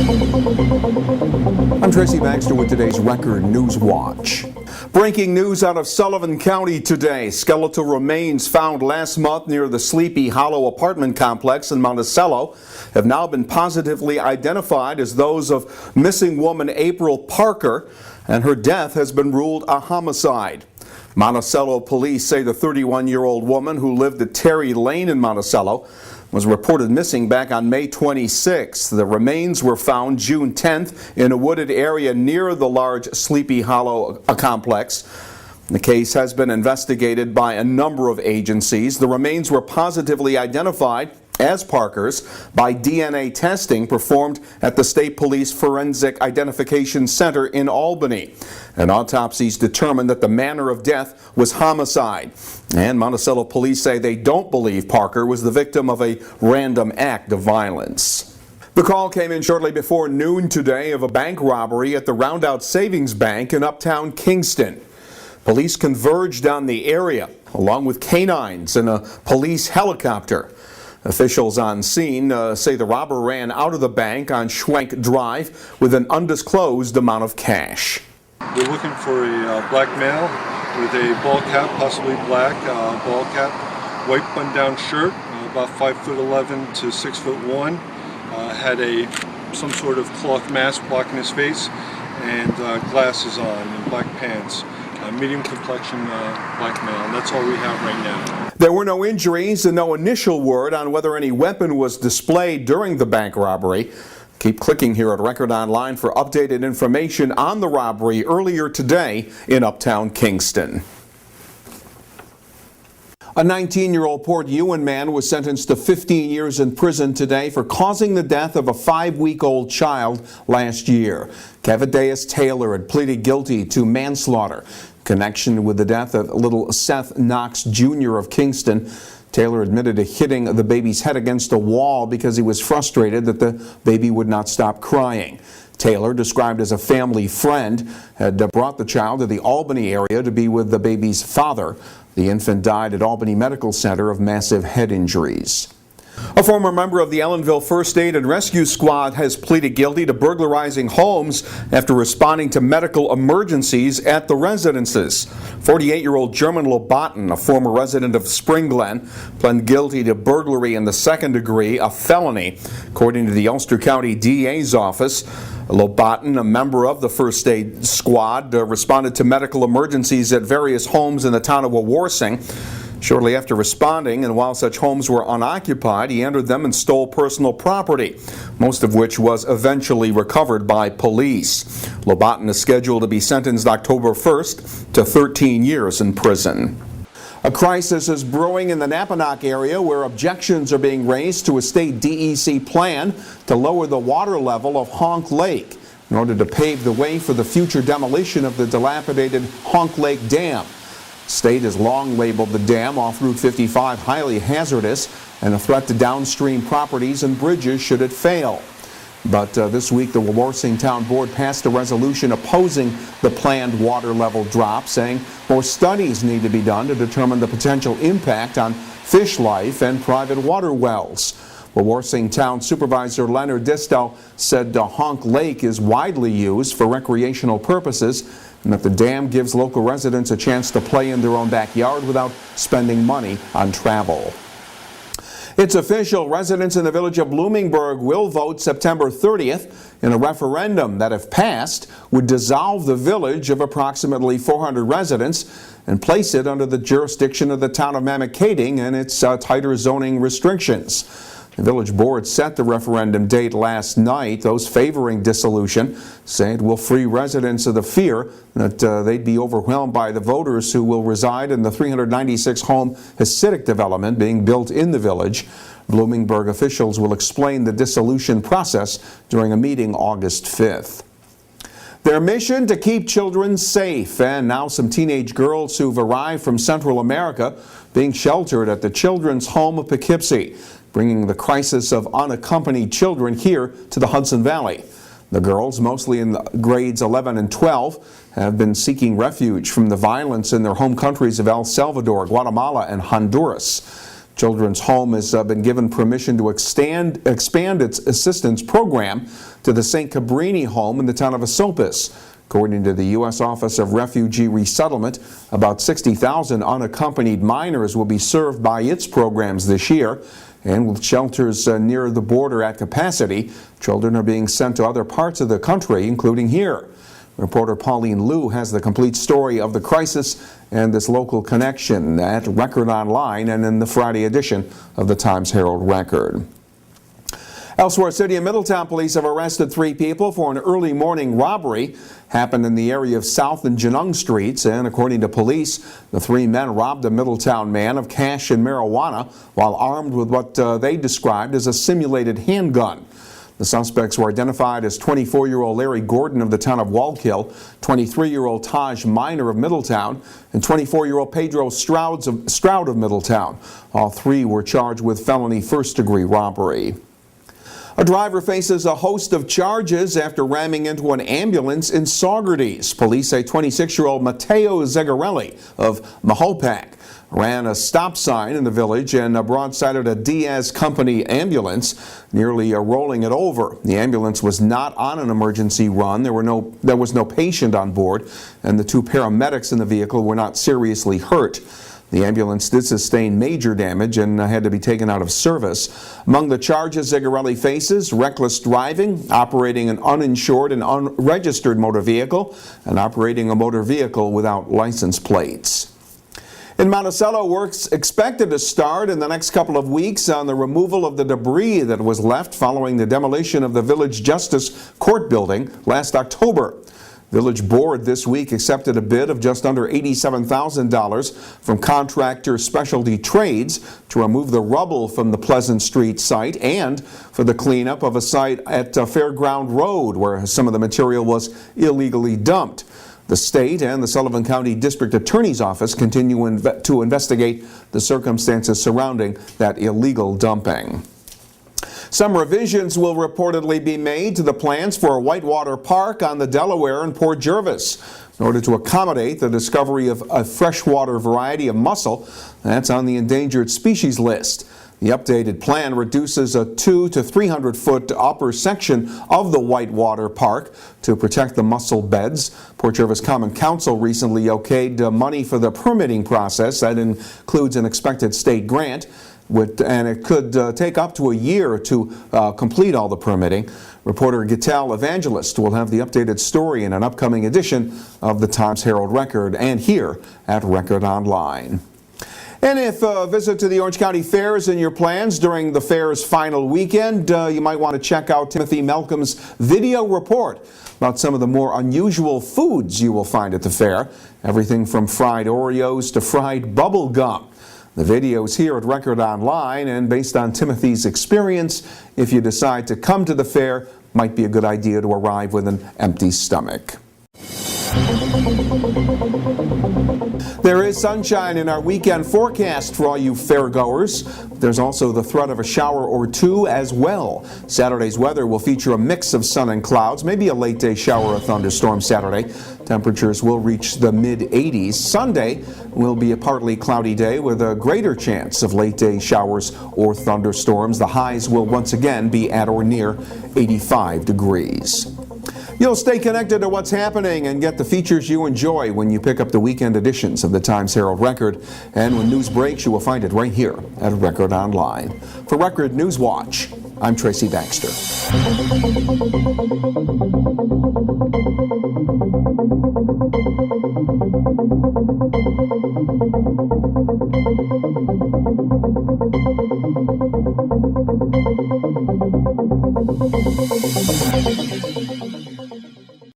I'm Tracy Baxter with today's Record Newswatch. Breaking news out of Sullivan County today. Skeletal remains found last month near the Sleepy Hollow apartment complex in Monticello have now been positively identified as those of missing woman April Parker, and her death has been ruled a homicide. Monticello police say the 31-year-old woman who lived at Terry Lane in Monticello was reported missing back on May 26th. The remains were found June 10th in a wooded area near the large Sleepy Hollow complex. The case has been investigated by a number of agencies. The remains were positively identified as Parker's by DNA testing performed at the State Police Forensic Identification Center in Albany. And autopsies determined that the manner of death was homicide. And Monticello police say they don't believe Parker was the victim of a random act of violence. The call came in shortly before noon today of a bank robbery at the Roundout Savings Bank in Uptown Kingston. Police converged on the area, along with canines and a police helicopter. Officials on scene say the robber ran out of the bank on Schwenk Drive with an undisclosed amount of cash. We're looking for a black male with a ball cap, possibly black ball cap, white button-down shirt, about 5'11" to 6'1", had some sort of cloth mask blocking his face, and glasses on and black pants. Medium complexion black male, and that's all we have right now. There were no injuries and no initial word on whether any weapon was displayed during the bank robbery. Keep clicking here at Record Online for updated information on the robbery earlier today in Uptown Kingston. A 19-year-old Port Ewan man was sentenced to 15 years in prison today for causing the death of a 5-week-old child last year. Kevideus Taylor had pleaded guilty to manslaughter in connection with the death of little Seth Knox Jr. of Kingston. Taylor admitted to hitting the baby's head against a wall because he was frustrated that the baby would not stop crying. Taylor, described as a family friend, had brought the child to the Albany area to be with the baby's father. The infant died at Albany Medical Center of massive head injuries. A former member of the Ellenville First Aid and Rescue Squad has pleaded guilty to burglarizing homes after responding to medical emergencies at the residences. 48-year-old German Lobatin, a former resident of Spring Glen, pled guilty to burglary in the second degree, a felony. According to the Ulster County DA's office, Lobatin, a member of the First Aid Squad, responded to medical emergencies at various homes in the town of Wawarsing. Shortly after responding, and while such homes were unoccupied, he entered them and stole personal property, most of which was eventually recovered by police. Lobatin is scheduled to be sentenced October 1st to 13 years in prison. A crisis is brewing in the Napanoch area where objections are being raised to a state DEC plan to lower the water level of Honk Lake in order to pave the way for the future demolition of the dilapidated Honk Lake Dam. State has long labeled the dam off Route 55 highly hazardous and a threat to downstream properties and bridges should it fail. But this week the Wawarsing Town Board passed a resolution opposing the planned water level drop, saying more studies need to be done to determine the potential impact on fish life and private water wells. Wawarsing Town Supervisor Leonard Distel said Honk Lake is widely used for recreational purposes and that the dam gives local residents a chance to play in their own backyard without spending money on travel. It's official. Residents in the village of Bloomingburg will vote September 30th in a referendum that, if passed, would dissolve the village of approximately 400 residents and place it under the jurisdiction of the town of Mamakating and its tighter zoning restrictions. The village board set the referendum date last night. Those favoring dissolution say it will free residents of the fear that they'd be overwhelmed by the voters who will reside in the 396-home Hasidic development being built in the village. Bloomingburg officials will explain the dissolution process during a meeting August 5th. Their mission to keep children safe, and now some teenage girls who've arrived from Central America being sheltered at the Children's Home of Poughkeepsie, bringing the crisis of unaccompanied children here to the Hudson Valley. The girls, mostly in grades 11 and 12, have been seeking refuge from the violence in their home countries of El Salvador, Guatemala, and Honduras. Children's Home has been given permission to expand its assistance program to the St. Cabrini home in the town of Esopus. According to the U.S. Office of Refugee Resettlement, about 60,000 unaccompanied minors will be served by its programs this year. And with shelters near the border at capacity, children are being sent to other parts of the country, including here. Reporter Pauline Liu has the complete story of the crisis and this local connection at Record Online and in the Friday edition of the Times-Herald Record. Elsewhere, City of Middletown police have arrested 3 people for an early morning robbery. Happened in the area of South and Genung Streets, and according to police, the 3 men robbed a Middletown man of cash and marijuana while armed with what they described as a simulated handgun. The suspects were identified as 24-year-old Larry Gordon of the town of Wallkill, 23-year-old Taj Minor of Middletown, and 24-year-old Pedro Stroud of Middletown. All 3 were charged with felony first-degree robbery. A driver faces a host of charges after ramming into an ambulance in Saugerties. Police say 26-year-old Matteo Zegarelli of Mahopac ran a stop sign in the village and broadsided a Diaz Company ambulance, nearly rolling it over. The ambulance was not on an emergency run. There was no patient on board, and the 2 paramedics in the vehicle were not seriously hurt. The ambulance did sustain major damage and had to be taken out of service. Among the charges Zegarelli faces, reckless driving, operating an uninsured and unregistered motor vehicle, and operating a motor vehicle without license plates. In Monticello, work's expected to start in the next couple of weeks on the removal of the debris that was left following the demolition of the Village Justice Court building last October. Village Board this week accepted a bid of just under $87,000 from contractor Specialty Trades to remove the rubble from the Pleasant Street site and for the cleanup of a site at Fairground Road where some of the material was illegally dumped. The state and the Sullivan County District Attorney's Office continue to investigate the circumstances surrounding that illegal dumping. Some revisions will reportedly be made to the plans for a Whitewater Park on the Delaware in Port Jervis in order to accommodate the discovery of a freshwater variety of mussel that's on the endangered species list. The updated plan reduces a 200 to 300 foot upper section of the Whitewater Park to protect the mussel beds. Port Jervis Common Council recently okayed money for the permitting process. That includes an expected state grant, and it could take up to a year to complete all the permitting. Reporter Gittel Evangelist will have the updated story in an upcoming edition of the Times-Herald Record and here at Record Online. And if a visit to the Orange County Fair is in your plans during the fair's final weekend, you might want to check out Timothy Malcolm's video report about some of the more unusual foods you will find at the fair. Everything from fried Oreos to fried bubble gum. The video is here at Record Online, and based on Timothy's experience, if you decide to come to the fair, might be a good idea to arrive with an empty stomach. There is sunshine in our weekend forecast for all you fairgoers. There's also the threat of a shower or 2 as well. Saturday's weather will feature a mix of sun and clouds, maybe a late day shower or thunderstorm Saturday. Temperatures will reach the mid-80s. Sunday will be a partly cloudy day with a greater chance of late day showers or thunderstorms. The highs will once again be at or near 85 degrees. You'll stay connected to what's happening and get the features you enjoy when you pick up the weekend editions of the Times-Herald Record. And when news breaks, you will find it right here at Record Online. For Record Newswatch, I'm Tracy Baxter.